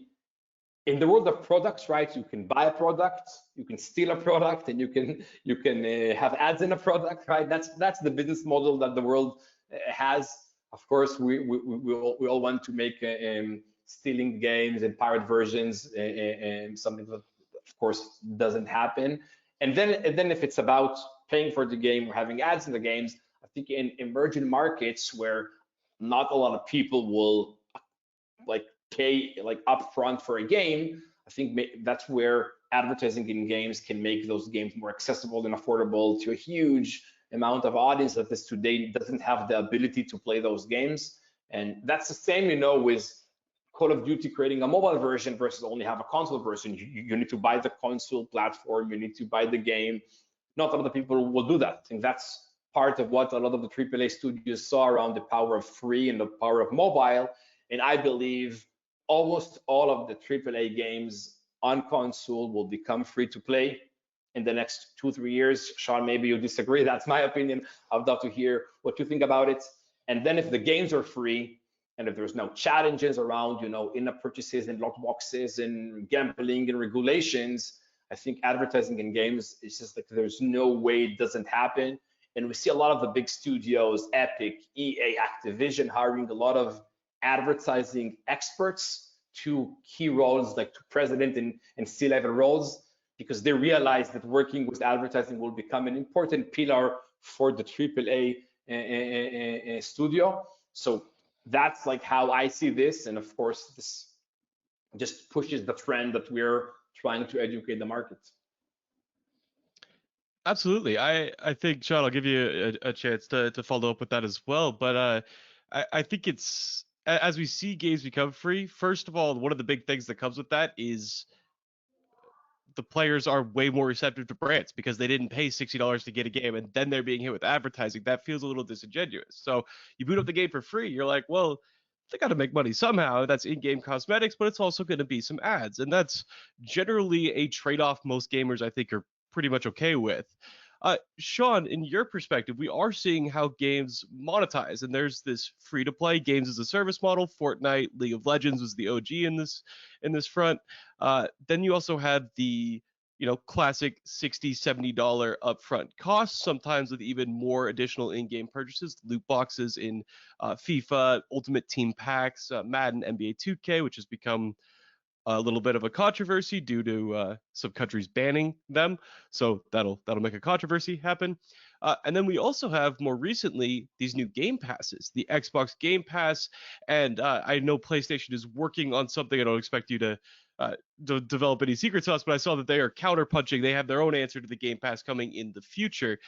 in the world of products, right? You can buy a product, you can steal a product, and you can have ads in a product, right? That's the business model that the world has. Of course, we all want to make stealing games and pirate versions something that, of course, doesn't happen. And then if it's about paying for the game or having ads in the games, I think in emerging markets where not a lot of people will pay upfront for a game, I think that's where advertising in games can make those games more accessible and affordable to a huge amount of audience that is today doesn't have the ability to play those games. And that's the same, with Call of Duty creating a mobile version versus only have a console version. You need to buy the console platform, you need to buy the game. Not a lot of people will do that. I think that's part of what a lot of the AAA studios saw around the power of free and the power of mobile. And I believe almost all of the AAA games on console will become free to play in the next 2-3 years. Shawn, maybe you disagree. That's my opinion. I'd love to hear what you think about it. And then if the games are free, and if there's no challenges around, in-app purchases and lock boxes and gambling and regulations, I think advertising in games is just there's no way it doesn't happen. And we see a lot of the big studios, Epic, EA, Activision, hiring a lot of advertising experts to key roles, like to president and C-level roles, because they realize that working with advertising will become an important pillar for the AAA studio. So that's how I see this. And of course, this just pushes the trend that we're trying to educate the market. Absolutely. I think, Shawn, I'll give you a chance to follow up with that as well. But I think it's, as we see games become free, first of all, one of the big things that comes with that is the players are way more receptive to brands because they didn't pay $60 to get a game and then they're being hit with advertising. That feels a little disingenuous. So you boot up the game for free, you're like, well, they got to make money somehow. That's in-game cosmetics, but it's also going to be some ads. And that's generally a trade-off most gamers, I think, are pretty much okay with. Shawn, in your perspective, we are seeing how games monetize, and there's this free-to-play games as a service model. Fortnite, League of Legends was the OG in this front. Then you also had the classic $60, $70 upfront costs, sometimes with even more additional in-game purchases, loot boxes in FIFA, Ultimate Team Packs, Madden, NBA 2K, which has become a little bit of a controversy due to some countries banning them. So that'll make a controversy happen. And then we also have more recently these new Game Passes, the Xbox Game Pass. And I know PlayStation is working on something. I don't expect you to develop any secret sauce, but I saw that they are counterpunching. They have their own answer to the Game Pass coming in the future.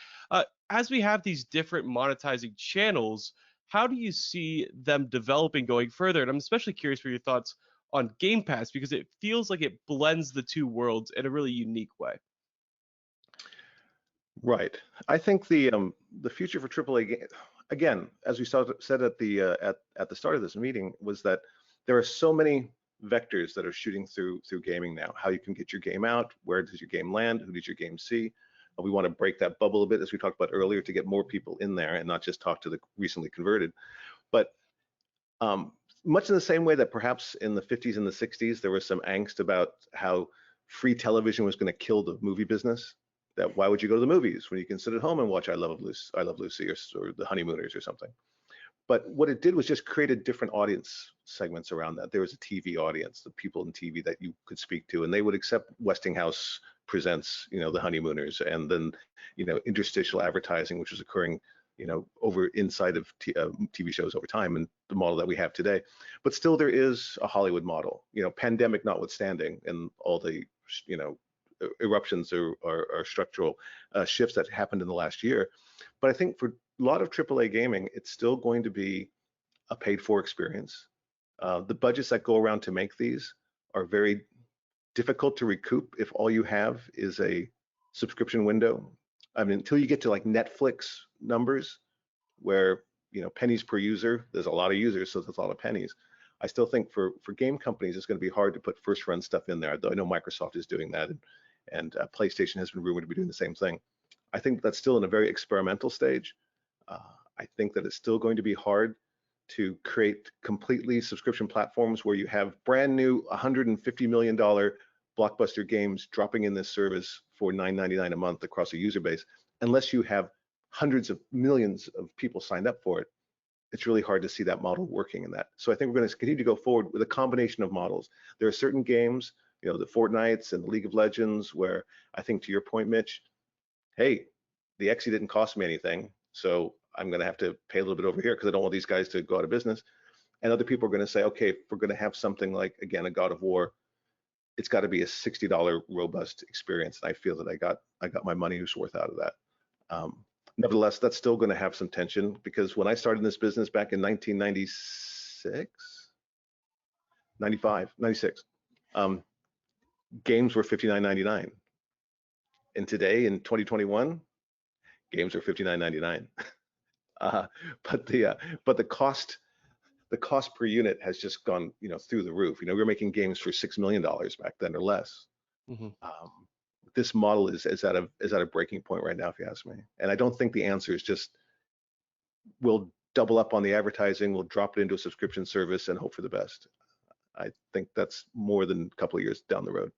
As we have these different monetizing channels, how do you see them developing going further? And I'm especially curious for your thoughts on Game Pass, because it feels like it blends the two worlds in a really unique way. Right. I think the future for AAA again, as we said at the start of this meeting, was that there are so many vectors that are shooting through gaming now. How you can get your game out, where does your game land, who does your game see? We want to break that bubble a bit, as we talked about earlier, to get more people in there and not just talk to the recently converted. But much in the same way that perhaps in the 50s and the 60s there was some angst about how free television was going to kill the movie business. That why would you go to the movies when you can sit at home and watch I Love Lucy, or The Honeymooners or something? But what it did was just created different audience segments around that. There was a TV audience, the people in TV that you could speak to, and they would accept Westinghouse presents, The Honeymooners, and then, interstitial advertising, which was occurring, over inside of TV shows over time, and the model that we have today. But still, there is a Hollywood model, pandemic notwithstanding, and all the, eruptions or structural shifts that happened in the last year. But I think for a lot of AAA gaming, it's still going to be a paid-for experience. The budgets that go around to make these are very difficult to recoup if all you have is a subscription window. I mean, until you get to like Netflix numbers, where pennies per user, there's a lot of users, so there's a lot of pennies. I still think for game companies, it's going to be hard to put first-run stuff in there. Though I know Microsoft is doing that, and PlayStation has been rumored to be doing the same thing. I think that's still in a very experimental stage. I think that it's still going to be hard to create completely subscription platforms where you have brand new $150 million blockbuster games dropping in this service for $9.99 a month across a user base, unless you have hundreds of millions of people signed up for it. It's really hard to see that model working in that. So I think we're going to continue to go forward with a combination of models. There are certain games, the Fortnites and the League of Legends, where I think, to your point, Mitch, hey, the Xe didn't cost me anything, so I'm going to have to pay a little bit over here because I don't want these guys to go out of business. And other people are going to say, okay, if we're going to have something like, again, a God of War, it's got to be a $60 robust experience. And I feel that I got my money's worth out of that. Nevertheless, that's still going to have some tension, because when I started in this business back in 1996, 95, 96, games were $59.99. And today in 2021, games are $59.99. But the cost per unit has just gone through the roof. We were making games for $6 million back then or less. Mm-hmm. This model is at a breaking point right now, if you ask me. And I don't think the answer is just we'll double up on the advertising, we'll drop it into a subscription service and hope for the best. I think that's more than a couple of years down the road.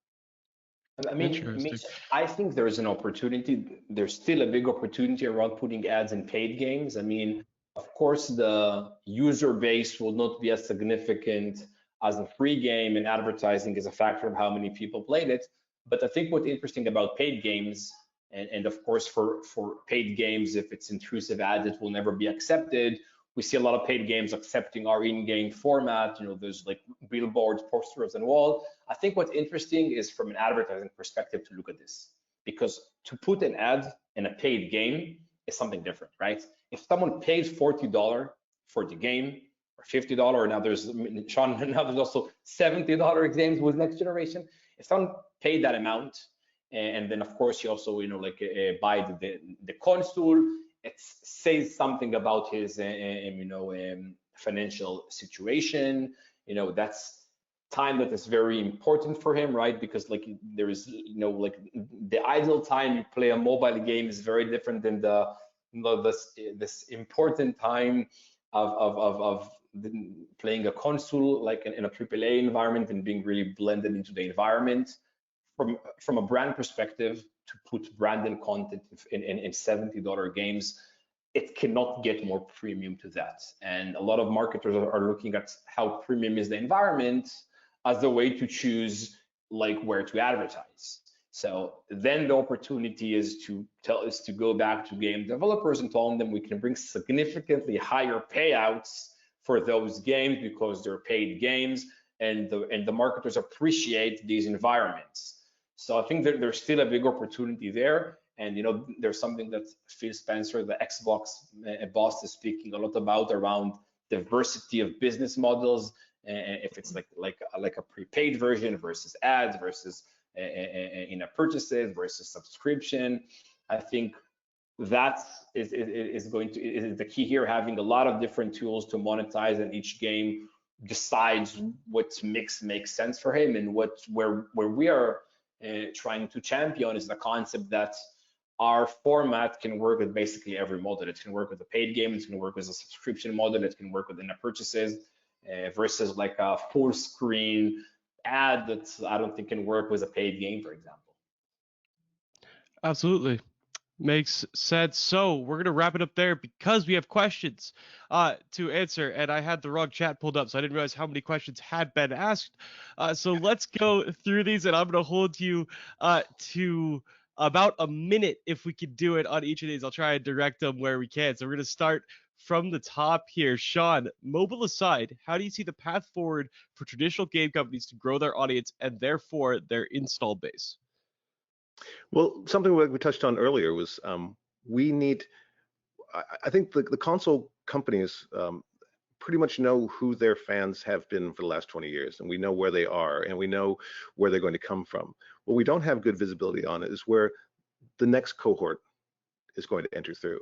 I mean, Mitch, I think there is an opportunity. There's still a big opportunity around putting ads in paid games. I mean, of course, the user base will not be as significant as a free game, and advertising is a factor of how many people played it. But I think what's interesting about paid games, and of course for paid games, if it's intrusive ads, it will never be accepted. We see a lot of paid games accepting our in-game format. There's like billboards, posters, and wall. I think what's interesting is from an advertising perspective to look at this, because to put an ad in a paid game is something different, right? If someone pays $40 for the game, or $50, now there's Shawn, now there's also $70 games with next generation. If someone paid that amount, and then of course you also buy the console, it says something about his financial situation. That's time that is very important for him, right? Because there is the idle time you play a mobile game is very different than this important time of playing a console, like in a AAA environment, and being really blended into the environment. From a brand perspective, to put branded content in $70 games, it cannot get more premium to that. And a lot of marketers are looking at how premium is the environment as a way to choose where to advertise. So then the opportunity is to go back to game developers and tell them we can bring significantly higher payouts for those games because they're paid games, and the marketers appreciate these environments. So I think that there's still a big opportunity there. And there's something that Phil Spencer, the Xbox boss, is speaking a lot about around diversity of business models. If it's like a prepaid version versus ads versus in-app purchases versus subscription, I think that is the key here. Having a lot of different tools to monetize, and each game decides what mix makes sense for him. And where we are trying to champion is the concept that our format can work with basically every model. It can work with a paid game, it can work with a subscription model, it can work with in-app purchases, versus like a full screen ad that I don't think can work with a paid game, for example. Absolutely. Makes sense. So we're going to wrap it up there because we have questions to answer. And I had the wrong chat pulled up, so I didn't realize how many questions had been asked. So let's go through these, and I'm going to hold you to about a minute if we can do it on each of these. I'll try and direct them where we can. So we're going to start from the top here. Shawn, mobile aside, how do you see the path forward for traditional game companies to grow their audience and therefore their install base? Well, something we touched on earlier was we need, I think the console companies pretty much know who their fans have been for the last 20 years, and we know where they are, and we know where they're going to come from. What we don't have good visibility on is where the next cohort is going to enter through,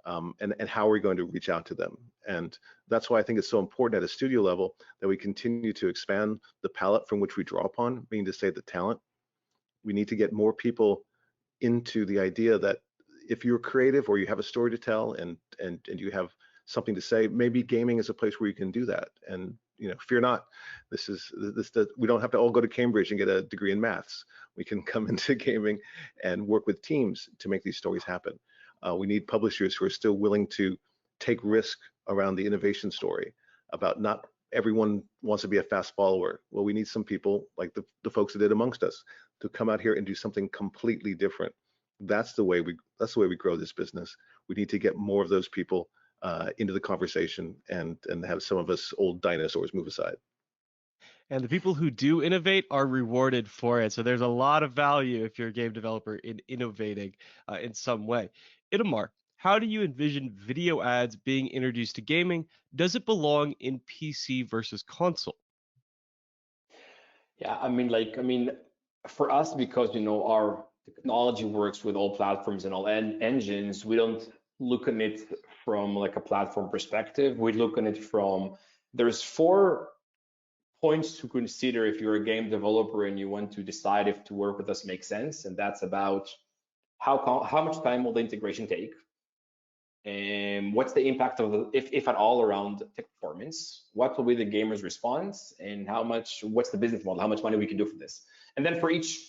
and how we're going to reach out to them. And that's why I think it's so important at a studio level that we continue to expand the palette from which we draw upon, meaning to say the talent. We need to get more people into the idea that if you're creative or you have a story to tell and you have something to say, maybe gaming is a place where you can do that. And fear not, we don't have to all go to Cambridge and get a degree in maths. We can come into gaming and work with teams to make these stories happen. We need publishers who are still willing to take risk around the innovation story. About not everyone wants to be a fast follower. Well, we need some people like the folks that did Amongst Us to come out here and do something completely different. That's the way we grow this business. We need to get more of those people into the conversation and have some of us old dinosaurs move aside. And the people who do innovate are rewarded for it. So there's a lot of value if you're a game developer in innovating in some way. Itamar, how do you envision video ads being introduced to gaming? Does it belong in PC versus console? Yeah, I mean, for us, because our technology works with all platforms and all engines, we don't look at it from like a platform perspective. We look at it from, there's 4 points to consider if you're a game developer and you want to decide if to work with us makes sense. And that's about how much time will the integration take, and what's the impact of if at all, around tech performance, what will be the gamer's response, and what's the business model, how much money we can do for this. And then for each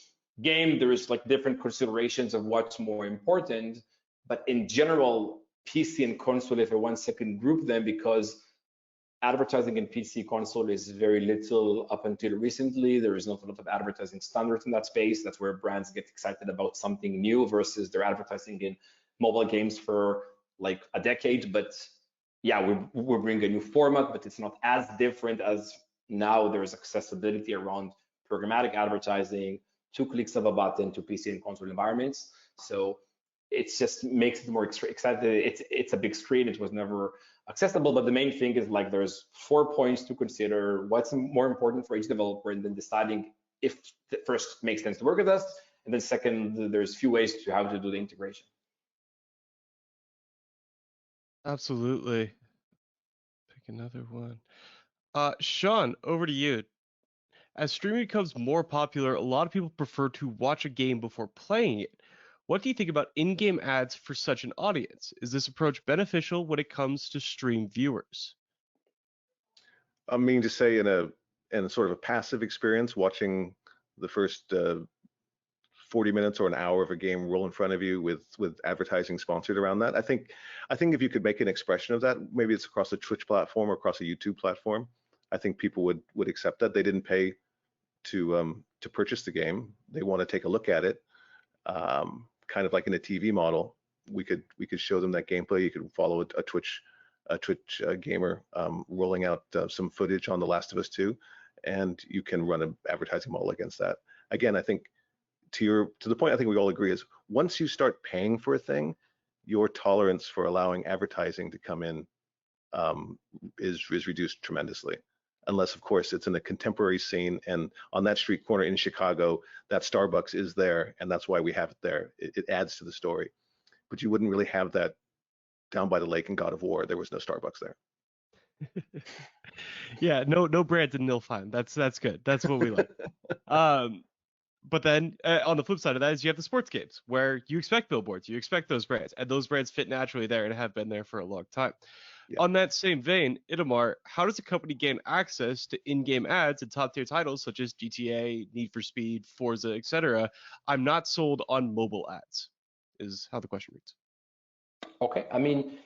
game, there's like different considerations of what's more important. But in general, PC and console, if I 1 second group them, because advertising in PC console is very little up until recently. There is not a lot of advertising standards in that space. That's where brands get excited about something new versus they're advertising in mobile games for like a decade. But yeah, we bring a new format, but it's not as different as now there's accessibility around programmatic advertising, 2 clicks of a button to PC and console environments. So it just makes it more exciting. It's a big screen. It was never accessible, but the main thing is like there's 4 points to consider. What's more important for each developer, and then deciding if the first makes sense to work with us, and then second, there's few ways to how to do the integration. Absolutely. Pick another one. Shawn, over to you. As streaming becomes more popular, a lot of people prefer to watch a game before playing it. What do you think about in-game ads for such an audience? Is this approach beneficial when it comes to stream viewers? I mean to say in a sort of a passive experience, watching the first 40 minutes or an hour of a game roll in front of you with advertising sponsored around that. I think if you could make an expression of that, maybe it's across a Twitch platform or across a YouTube platform, I think people would accept that. They didn't pay to purchase the game. They want to take a look at it. Kind of like in a TV model, we could show them that gameplay. You could follow a Twitch gamer rolling out some footage on The Last of Us 2, and you can run an advertising model against that. Again, I think to the point I think we all agree is once you start paying for a thing, your tolerance for allowing advertising to come in is reduced tremendously. Unless, of course, it's in a contemporary scene and on that street corner in Chicago, that Starbucks is there, and that's why we have it there. It adds to the story. But you wouldn't really have that down by the lake in God of War. There was no Starbucks there. Yeah, no Brandon Nilfheim. That's good. That's what we like. But then on the flip side of that is you have the sports games where you expect billboards, you expect those brands, and those brands fit naturally there and have been there for a long time. Yeah. On that same vein, Itamar, how does a company gain access to in-game ads and top-tier titles such as GTA, Need for Speed, Forza, etc.? I'm not sold on mobile ads, is how the question reads. Okay, I mean,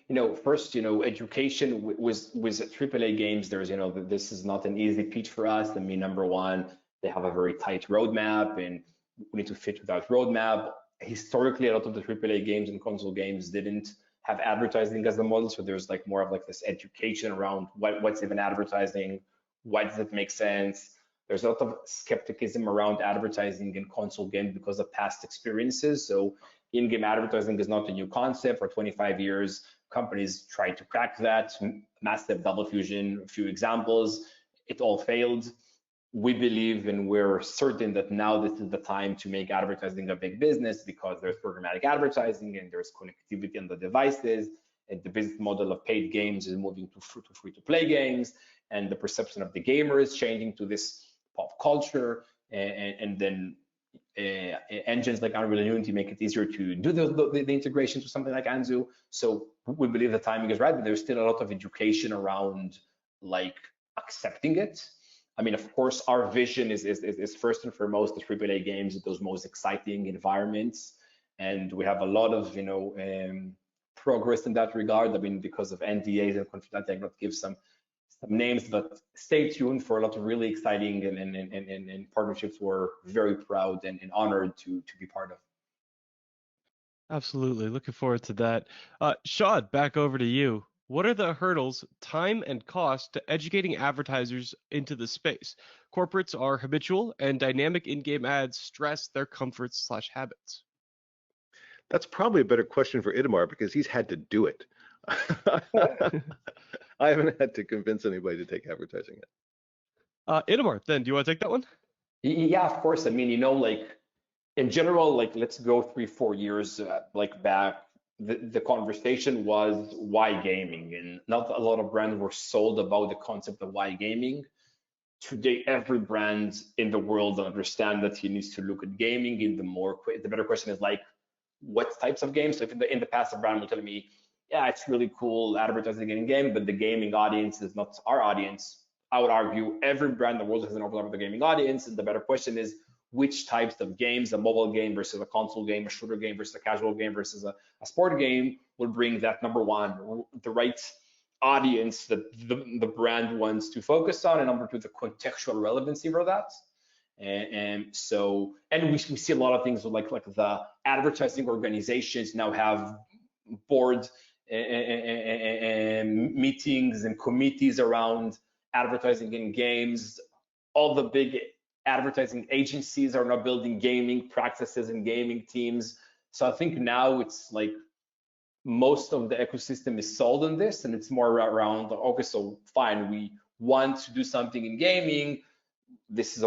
first, education with AAA games. There's, this is not an easy pitch for us. I mean, number one, they have a very tight roadmap, and we need to fit with that roadmap. Historically, a lot of the AAA games and console games didn't have advertising as the model, so there's like more of like this education around what's even advertising, why does it make sense. There's a lot of skepticism around advertising in console games because of past experiences. So in-game advertising is not a new concept. For 25 years, companies tried to crack that. Massive double fusion, a few examples, it all failed. We believe and we're certain that now this is the time to make advertising a big business because there's programmatic advertising and there's connectivity on the devices, and the business model of paid games is moving to free-to-play games, and the perception of the gamer is changing to this pop culture, and then engines like Unreal and Unity make it easier to do the integration to something like Anzu. So we believe the timing is right, but there's still a lot of education around like accepting it. I mean, of course, our vision is first and foremost the AAA games, those most exciting environments, and we have a lot of progress in that regard. I mean, because of NDAs and confidentiality, I cannot give some names, but stay tuned for a lot of really exciting and partnerships we're very proud and honored to be part of. Absolutely. Looking forward to that. Shawn, back over to you. What are the hurdles, time, and cost to educating advertisers into the space? Corporates are habitual, and dynamic in-game ads stress their comforts/habits. That's probably a better question for Itamar because he's had to do it. I haven't had to convince anybody to take advertising yet. Itamar, then, do you want to take that one? Yeah, of course. I mean, like in general, like let's go 3-4 years like back. The conversation was why gaming, and not a lot of brands were sold about the concept of why gaming. Today, every brand in the world understand that he needs to look at gaming. The better question is like, what types of games? So if in the past, a brand will tell me, yeah, it's really cool advertising in game, but the gaming audience is not our audience. I would argue every brand in the world has an overlap with the gaming audience, and the better question is which types of games, a mobile game versus a console game, a shooter game versus a casual game versus a sport game, will bring that number one, the right audience that the brand wants to focus on, and number two, the contextual relevancy for that. And we see a lot of things like the advertising organizations now have board meetings and committees around advertising in games. All the big advertising agencies are now building gaming practices and gaming teams. So I think now it's like most of the ecosystem is sold on this, and it's more around, okay, so fine, we want to do something in gaming. This is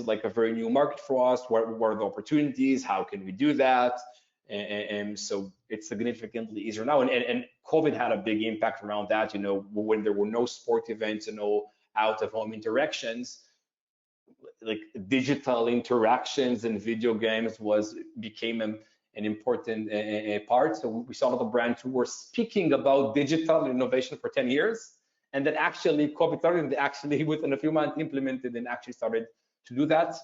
like a very new market for us. What are the opportunities? How can we do that? And so it's significantly easier now. And COVID had a big impact around that. When there were no sport events and no out-of-home interactions, like digital interactions and video games became an important part. So we saw a lot of brands who were speaking about digital innovation for 10 years. And then actually COVID started, and they actually within a few months implemented and actually started to do that.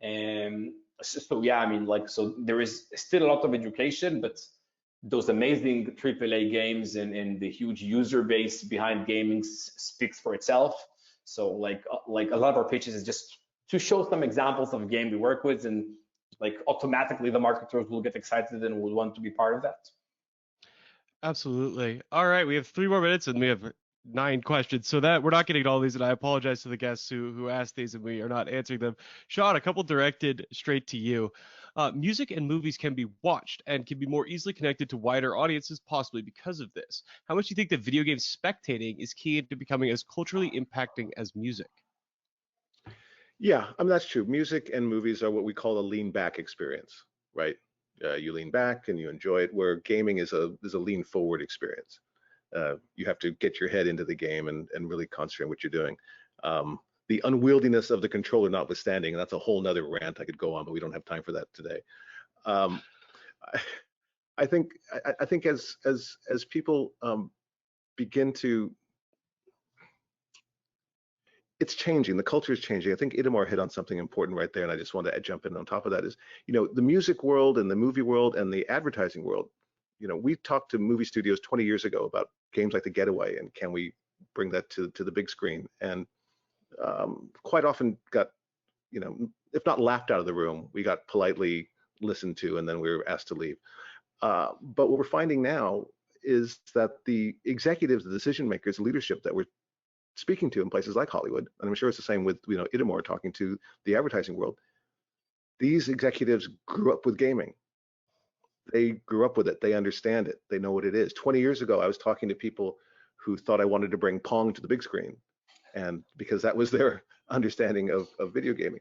And so yeah, I mean, like, so there is still a lot of education, but those amazing AAA games and the huge user base behind gaming speaks for itself. So like a lot of our pitches is just to show some examples of a game we work with, and like automatically the marketers will get excited and will want to be part of that. Absolutely. All right, we have 3 more minutes and we have 9 questions, so that we're not getting to all these, and I apologize to the guests who asked these and we are not answering them. Shawn, a couple directed straight to you. music and movies can be watched and can be more easily connected to wider audiences, possibly because of this. How much do you think that video game spectating is key to becoming as culturally impacting as music? Yeah, I mean, that's true. Music and movies are what we call a lean back experience, right? You lean back and you enjoy it, where gaming is a lean forward experience. You have to get your head into the game and really concentrate on what you're doing. The unwieldiness of the controller notwithstanding, that's a whole nother rant I could go on, but we don't have time for that today. Um, I, I think as people begin to, it's changing. The culture is changing. I think Itamar hit on something important right there, and I just wanted to jump in on top of that. Is, the music world and the movie world and the advertising world. We talked to movie studios 20 years ago about games like The Getaway and can we bring that to the big screen, and quite often got, if not laughed out of the room, we got politely listened to, and then we were asked to leave. But what we're finding now is that the executives, the decision makers, the leadership that we're speaking to in places like Hollywood, and I'm sure it's the same with Itamar talking to the advertising world. These executives grew up with gaming. They grew up with it. They understand it. They know what it is. 20 years ago, I was talking to people who thought I wanted to bring Pong to the big screen, and because that was their understanding of video gaming.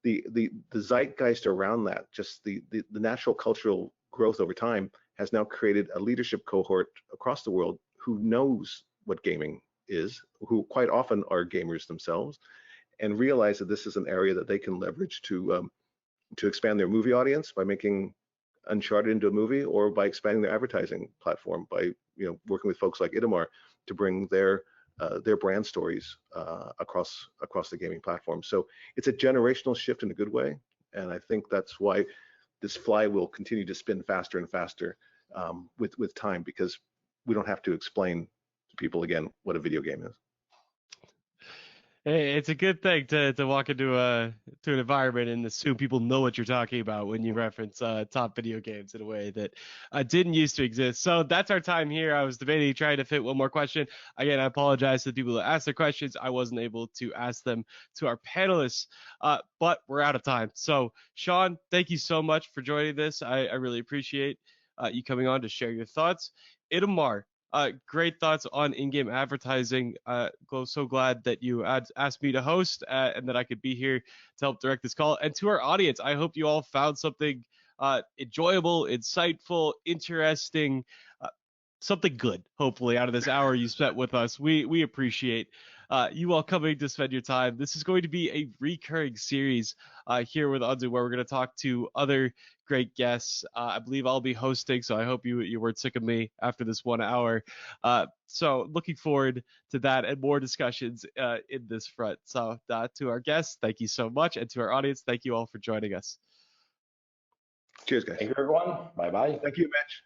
The zeitgeist around that, just the natural cultural growth over time, has now created a leadership cohort across the world who knows what gaming is, who quite often are gamers themselves, and realize that this is an area that they can leverage to expand their movie audience by making Uncharted into a movie, or by expanding their advertising platform by working with folks like Itamar to bring their brand stories across the gaming platform. So it's a generational shift in a good way, and I think that's why this flywheel continue to spin faster and faster with time, because we don't have to explain to people again what a video game is. Hey, it's a good thing to walk into an environment and assume people know what you're talking about when you reference top video games in a way that didn't used to exist. So that's our time here. I was debating trying to fit one more question. Again, I apologize to the people that asked their questions. I wasn't able to ask them to our panelists, but we're out of time. So Shawn, thank you so much for joining this. I really appreciate you coming on to share your thoughts. Itamar, great thoughts on in-game advertising. So glad that you asked me to host and that I could be here to help direct this call. And to our audience, I hope you all found something enjoyable, insightful, interesting, something good, hopefully, out of this hour you spent with us. We appreciate you all coming to spend your time. This is going to be a recurring series here with Anzu, where we're going to talk to other great guests. I believe I'll be hosting, so I hope you weren't sick of me after this 1 hour. So looking forward to that and more discussions in this front. So to our guests, thank you so much, and to our audience, thank you all for joining us. Cheers, guys. Thank you, everyone. Bye-bye. Thank you, Mitch.